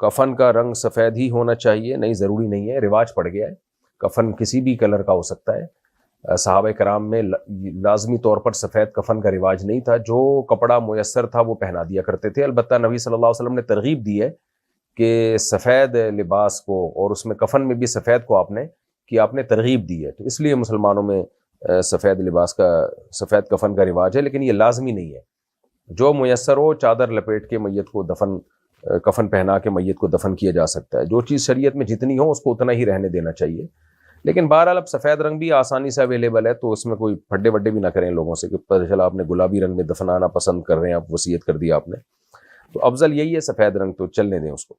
کفن کا رنگ سفید ہی ہونا چاہیے؟ نہیں، ضروری نہیں ہے، رواج پڑ گیا ہے، کفن کسی بھی کلر کا ہو سکتا ہے۔ صحابہ کرام میں لازمی طور پر سفید کفن کا رواج نہیں تھا، جو کپڑا میسر تھا وہ پہنا دیا کرتے تھے۔ البتہ نبی صلی اللہ علیہ وسلم نے ترغیب دی ہے کہ سفید لباس کو، اور اس میں کفن میں بھی سفید کو آپ نے ترغیب دی ہے، تو اس لیے مسلمانوں میں سفید لباس کا، سفید کفن کا رواج ہے، لیکن یہ لازمی نہیں ہے۔ جو میسر ہو، چادر لپیٹ کے میت کو کفن پہنا کے میت کو دفن کیا جا سکتا ہے۔ جو چیز شریعت میں جتنی ہو اس کو اتنا ہی رہنے دینا چاہیے، لیکن بہرحال اب سفید رنگ بھی آسانی سے اویلیبل ہے، تو اس میں کوئی پھڈے وڈے بھی نہ کریں لوگوں سے کہ پتہ چلا آپ نے گلابی رنگ میں دفنانا پسند کر رہے ہیں، آپ وصیت کر دیا آپ نے، تو افضل یہی ہے سفید رنگ، تو چلنے دیں اس کو۔